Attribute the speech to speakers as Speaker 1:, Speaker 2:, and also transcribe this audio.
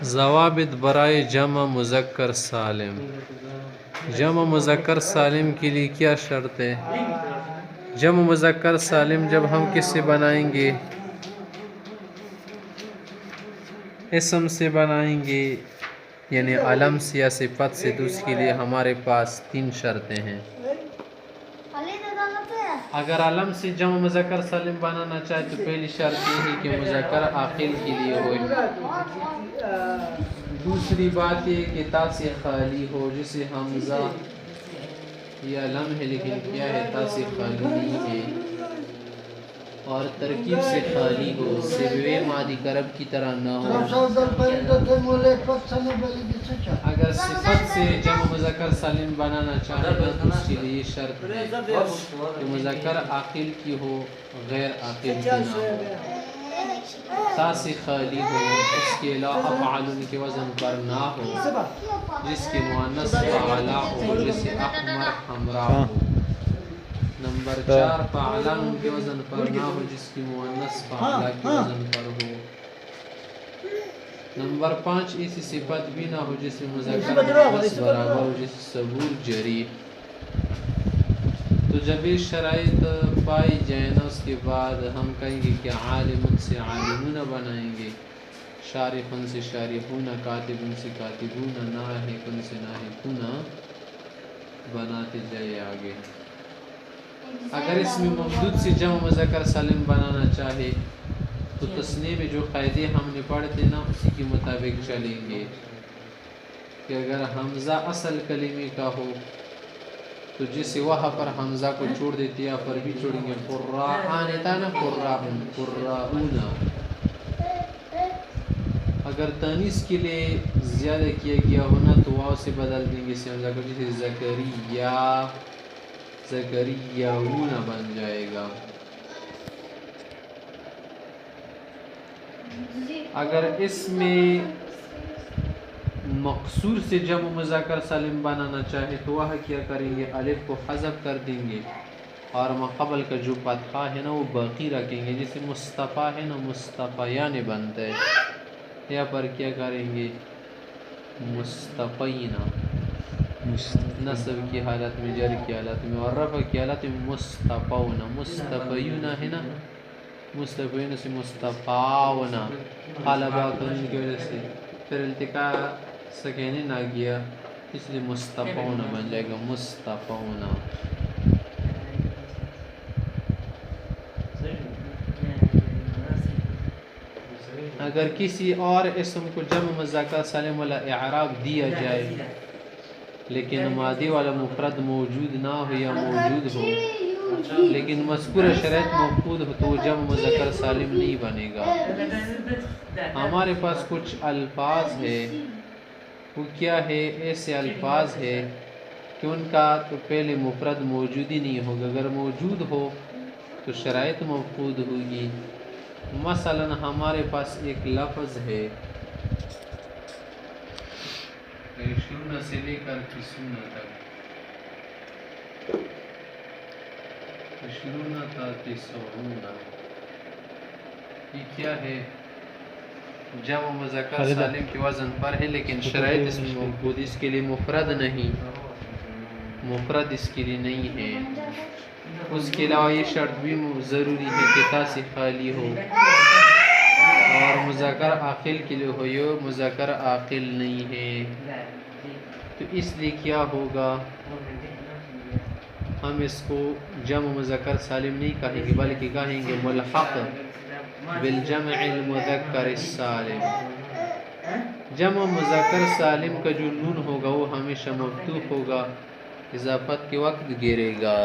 Speaker 1: ضوابط برائے جمع مذکر سالم. جمع مذکر سالم کے لیے کیا شرط ہے؟ جمع مذکر سالم جب ہم کس سے بنائیں گے؟ اسم سے بنائیں گے، یعنی علم سے یا صفت سے. تو اس کے لیے ہمارے پاس 3 شرطیں ہیں. اگر علم سے جمع مذکر سالم بنانا چاہے تو پہلی شرط یہ ہے کہ مذکر عاقل کے لیے ہو. دوسری بات یہ کہ تا سے خالی ہو، جسے حمزہ یا علم ہے لیکن کیا ہے تا سے خالی نہیں ہے، اور ترکیب سے خالی ہو، سبوے مادی کرب کی طرح نہ ہو. اگر صفت سے جمع مذکر سالم بنانا چاہے تو اس کے لیے شرط ہے کہ مذکر عاقل کی ہو، غیر عاقل کی نہ ہو، تا سے خالی ہو، اس کے علاوہ افعال کے وزن پر نہ ہو، جس کے مؤنث فعلا ہو، جیسے احمر حمراء ہو. نمبر 4 فعلان کے وزن پر نہ ہو، جس کی مؤنث فعلا کے وزن پر ہو. نمبر 5 ایسی صفت بھی نہ ہو جس میں مذکر مؤنث برابر ہو، جیسے صبور جریح. تو جب یہ شرائط پائی جائیں نا، اس کے بعد ہم کہیں گے کہ عالم سے عالمون بنائیں گے، شارح سے شارحون، کاتب سے کاتبون، ناحق سے ناحقون بناتے جائے آگے. اگر اس میں ممدود سے جمع مذکر سالم بنانا چاہے تو تثنیہ میں جو قاعدے ہم نے پڑھے تھے نا، اسی کے مطابق چلیں گے. کہ اگر حمزہ اصل کلمے کا ہو تو جسے وہاں پر حمزہ کو چھوڑ دیتے یا پر بھی چھوڑیں گے. قرآن تھا نا، قرآن قرآن. اگر تانیث کے لیے زیادہ کیا گیا ہونا تو واو سے بدل دیں گے سے حمزہ کو، جیسے زکریا زکریاون بن جائے گا. اگر اس میں مقصور سے جمع مذکر سالم بنانا چاہے تو وہ کیا کریں گے؟ الف کو حذف کر دیں گے اور مقبل کا جو فتحہ ہے نا وہ باقی رکھیں گے. جیسے مصطفیٰ ہے نا، مصطفیان بنتا ہے. یا پر کیا کریں گے؟ مصطفینا، نصب کی حالت میں، جر کی حالت میں، اور رفع کی حالت میں مصطفون. مصطفیون ہے نا، مصطفیون سے مصطفاونا، قلبہ کرنے کی وجہ سے پھر التقاء سکینین آ گیا، اس لیے مصطفون بن جائے گا، مصطفون. اگر کسی اور اسم کو جمع مذکر سالم والا اعراب دیا جائے لیکن ماضی والا مفرد موجود نہ ہو یا موجود ہو لیکن مذکور شرائط موجود ہو تو وہ جمع مذکر سالم نہیں بنے گا. ہمارے پاس کچھ الفاظ ہے، وہ کیا ہے؟ ایسے الفاظ ہے کہ ان کا تو پہلے مفرد موجود ہی نہیں ہوگا. اگر موجود ہو تو شرائط موجود ہوگی. مثلا ہمارے پاس ایک لفظ ہے عشرون سے لے کر 90 تک، عشرون تا 90. یہ کیا ہے؟ جمع مذکر سالم کے وزن پر ہے لیکن شرائط اس میں موجود، اس کے لیے مفرد نہیں، مفرد اس کے لیے نہیں ہے. اس کے علاوہ یہ شرط بھی ضروری ہے کہ تا سے خالی ہو اور مذکر عاقل کے لیے ہو. یہ مذکر عاقل نہیں ہے تو اس لیے کیا ہوگا؟ ہم اس کو جمع مذکر سالم نہیں کہیں گے بلکہ کہیں گے ملحق بالجمع المذکر السالم. جمع مذکر سالم کا جو نون ہوگا وہ ہمیشہ مفتوح ہوگا، اضافت کے وقت گرے گا.